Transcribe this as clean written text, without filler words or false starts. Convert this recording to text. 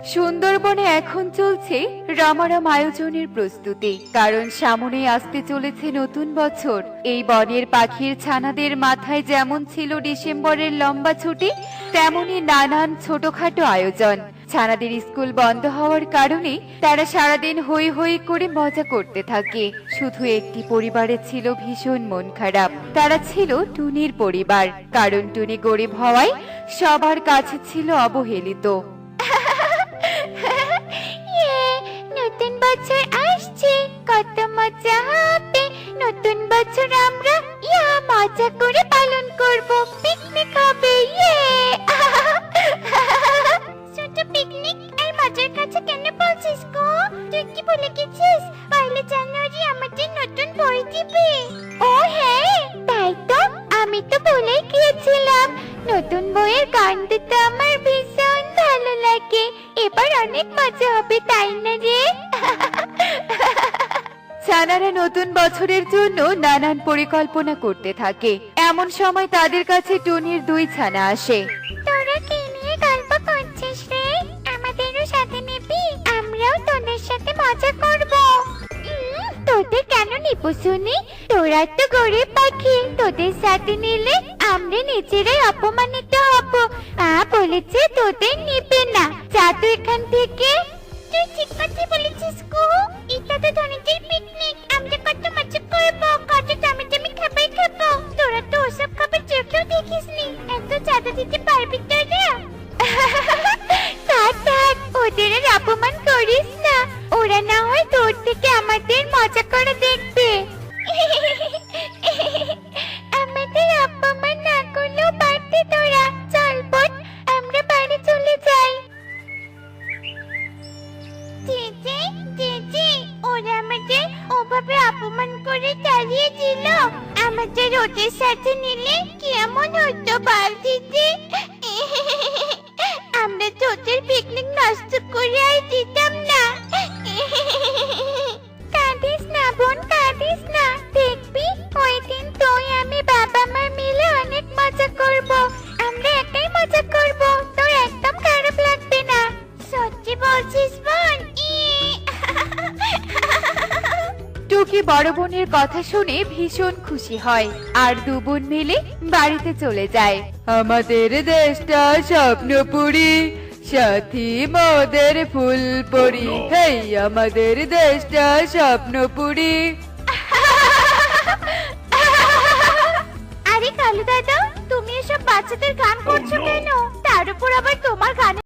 সুন্দরবনে এখন চলছে রামারাম আয়োজনের প্রস্তুতি, কারণ সামনে আসতে চলেছে নতুন বছর। এই বনের পাখির ছানাদের মাথায় যেমন ছিল ডিসেম্বরের লম্বা ছুটি, তেমনি নানান ছোটখাটো আয়োজন। ছানাদের স্কুল বন্ধ হওয়ার কারণে তারা সারাদিন হই হই করে মজা করতে থাকে। শুধু একটি পরিবারের ছিল ভীষণ মন খারাপ, তারা ছিল টুনির পরিবার। কারণ টুনি গরিব হওয়ায় সবার কাছে ছিল অবহেলিত। নতুন বছর আসছে, কত মজা হবে। নতুন বছর আমরা মজা করে পালন করব, পিকনিক হবে। ছোট পিকনিক আর মজার কাছে কেন বলছিস গো? তুই কি ভুলে গেছিস 1 জানুয়ারি আমাদের নতুন বই দিবে? ও হ্যাঁ, তাই তো, আমি তো ভুলেই গিয়েছিলাম। নতুন বইয়ের গান দিতে আমার ভীষণ ভালো লাগে। এবার অনেক মজা হবে, তাই না রে? ছানারা নতুন বছরের জন্য নানান পরিকল্পনা করতে থাকে। এমন সময় তাদের কাছে টুনির 2 ছানা আসে। তোরা কি নিয়ে গল্প করছিস রে? আমাদেরও সাথে নিবি? আমরাও তোদের সাথে মজা করব। তোদের কেন নিব শুনি? তোরা তো গরিব পাখি, তোদের সাথে নিলে আমরা নিজেরাই অপমানিত হব। বলেছে তোদের নিবে না, যা তুই এখান থেকে। তুই ঠিক কথা বলেছিস গো, এটা তো ধনীদের পিকনিক, আমরা কত মজা করব, কত দামি দামি খাবার খাবো। তোরা তো ওসব খাবার চোখেও দেখিসনি, এত চাঁদা দিতে পারবি তোরা? থাক, ওদের আর অপমান করিস না। ওরা না হয় তোর থেকে আমাদের মজা করে দেখবে। আমাদের অপমান না করলেও পারতি তোরা। চল বোন, আমরা বাড়ি চলে যাই। জেজে, ওরা আমাদের ওভাবে অপমান করে তাড়িয়ে দিল। আমাদের ওদের সাথে নিলে কেমন হতো বল দিদি? আমরা তোদের পিকনিক নষ্ট করে আর দিতাম না। কাঁদিস না বোন, কাঁদিস না। দেখবি ওই দিন তুই আমি বাবা মা মিলে অনেক মজা করব। আমরা একাই মজা করব, তোর একদম খারাপ লাগবে না। সত্যি বলছিস বোন? টুকি বড় বোনের কথা শুনে ভীষণ খুশি হয়, আর 2 বোন মিলে বাড়িতে চলে যায়। আমাদের দেশটা স্বপ্নপুরী, সাথী মোদের ফুলপরি। হেই, আমাদের দেশটা স্বপ্নপুরী। আরে কালু দাদা, তুমি এসব বাচ্চাদের গান করছো কেন? তার উপর আবার তোমার গান